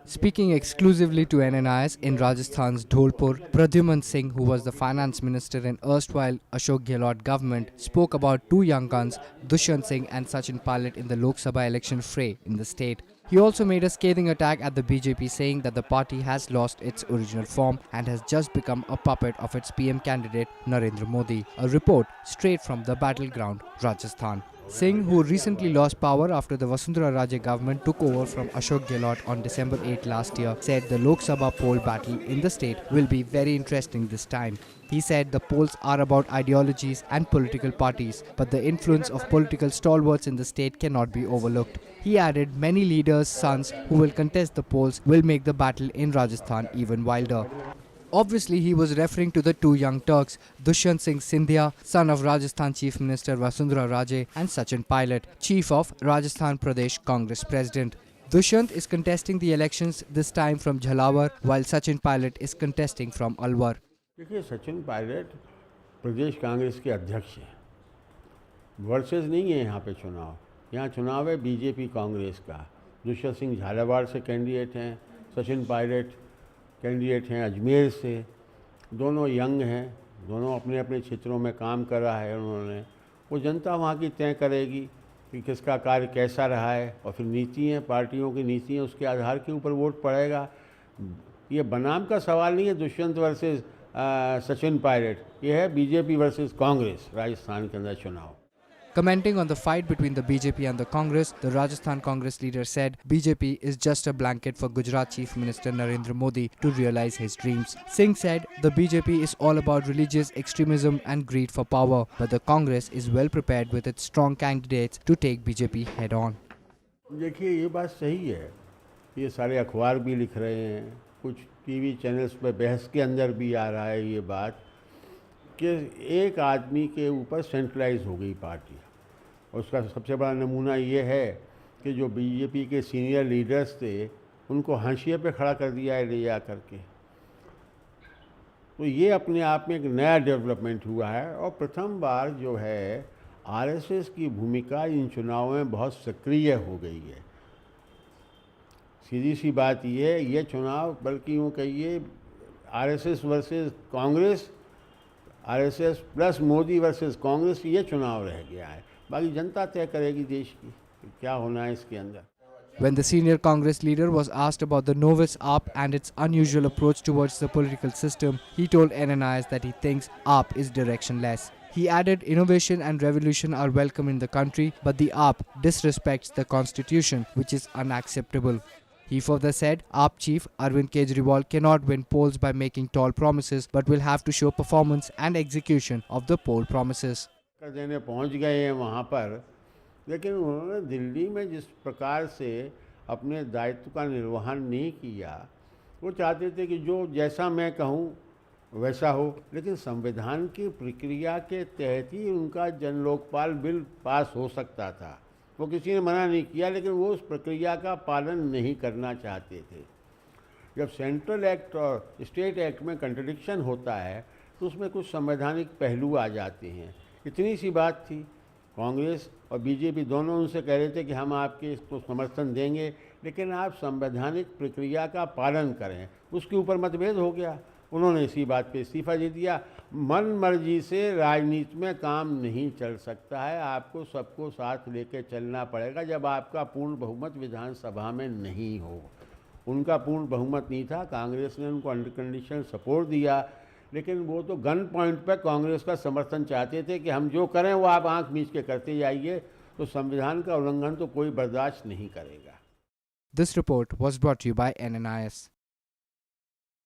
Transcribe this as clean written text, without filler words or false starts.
Speaking exclusively to NNIS in Rajasthan's Dholpur, Pradyuman Singh, who was the finance minister in erstwhile Ashok Gehlot government, spoke about two young guns, Dushyant Singh and Sachin Pilot, in the Lok Sabha election fray in the state. He also made a scathing attack at the BJP, saying that the party has lost its original form and has just become a puppet of its PM candidate Narendra Modi. A report straight from the battleground, Rajasthan. Singh, who recently lost power after the Vasundhara Raje government took over from Ashok Gehlot on December 8 last year, said the Lok Sabha poll battle in the state will be very interesting this time. He said the polls are about ideologies and political parties, but the influence of political stalwarts in the state cannot be overlooked. He added many leaders' sons who will contest the polls will make the battle in Rajasthan even wilder. Obviously, he was referring to the two young Turks, Dushyant Singh Sindhia, son of Rajasthan Chief Minister Vasundhara Raje, and Sachin Pilot, Chief of Rajasthan Pradesh Congress President. Dushyant is contesting the elections this time from Jhalawar, while Sachin Pilot is contesting from Alwar. देखिए, सचिन पायलट प्रदेश कांग्रेस के अध्यक्ष हैं। Versus नहीं है यहाँ पे चुनाव। यहाँ चुनाव है बीजेपी कांग्रेस का। दुष्यंत सिंह झालावाड़ से कैंडिडेट हैं, सचिन पायलट कैंडिडेट हैं अजमेर से। दोनों यंग हैं, दोनों अपने अपने क्षेत्रों में काम कर रहा है उन्होंने। वो जनता वहाँ की तय करेगी कि किसका कार्य कैसा रहा है, और फिर नीति हैं, पार्टियों की नीति हैं, उसके आधार के ऊपर वोट पड़ेगा। ये बनाम का सवाल नहीं है दुष्यंत वर्सेस सचिन पायलट, ये है बीजेपी वर्सेस कांग्रेस राजस्थान के अंदर चुनाव। Commenting on the fight between the BJP and the Congress, the Rajasthan Congress leader said BJP is just a blanket for Gujarat Chief Minister Narendra Modi to realize his dreams. Singh said the BJP is all about religious extremism and greed for power, but the Congress is well prepared with its strong candidates to take BJP head on. देखिए, ये बात सही है, ये सारे अखबार भी लिख रहे हैं, कुछ टीवी चैनल्स पे बहस के अंदर भी आ रहा है ये बात कि एक आदमी के ऊपर सेंट्रलाइज हो गई पार्टी। और उसका सबसे बड़ा नमूना ये है कि जो बीजेपी के सीनियर लीडर्स थे उनको हाशिए पे खड़ा कर दिया है ले जा करके। तो ये अपने आप में एक नया डेवलपमेंट हुआ है, और प्रथम बार जो है आरएसएस की भूमिका इन चुनावों में बहुत सक्रिय हो गई है। सीधी सी बात ये चुनाव बल्कि यूँ कहिए RSS versus Congress, RSS plus Modi versus Congress, ये चुनाव रह गया है। बाकी जनता तय करेगी देश की क्या होना है इसके अंदर। When the senior Congress leader was asked about the novice AAP and its unusual approach towards the political system, he told NNIS that he thinks AAP is directionless. He added innovation and revolution are welcome in the country, but the AAP disrespects the constitution, which is unacceptable. He further said AAP chief Arvind Kejriwal cannot win polls by making tall promises, but will have to show performance and execution of the poll promises. देने पहुंच गए हैं वहाँ पर, लेकिन उन्होंने दिल्ली में जिस प्रकार से अपने दायित्व का निर्वहन नहीं किया, वो चाहते थे कि जो जैसा मैं कहूँ वैसा हो, लेकिन संविधान की प्रक्रिया के तहत ही उनका जन लोकपाल बिल पास हो सकता था। वो किसी ने मना नहीं किया, लेकिन वो उस प्रक्रिया का पालन नहीं करना चाहते थे। जब सेंट्रल एक्ट और स्टेट एक्ट में कंट्रडिक्शन होता है तो उसमें कुछ संवैधानिक पहलू आ जाते हैं। इतनी सी बात थी। कांग्रेस और बीजेपी दोनों उनसे कह रहे थे कि हम आपके इसको समर्थन देंगे, लेकिन आप संवैधानिक प्रक्रिया का पालन करें। उसके ऊपर मतभेद हो गया, उन्होंने इसी बात पे इस्तीफा दे दिया। मन मर्जी से राजनीति में काम नहीं चल सकता है, आपको सबको साथ लेके चलना पड़ेगा जब आपका पूर्ण बहुमत विधानसभा में नहीं हो। उनका पूर्ण बहुमत नहीं था, कांग्रेस ने उनको अंडर कंडीशन सपोर्ट दिया, लेकिन वो तो गन पॉइंट पर कांग्रेस का समर्थन चाहते थे कि हम जो करें वो आप आंख मीच के करते जाइए, तो संविधान का उल्लंघन तो कोई बर्दाश्त नहीं करेगा। This report was brought to you by NNIS.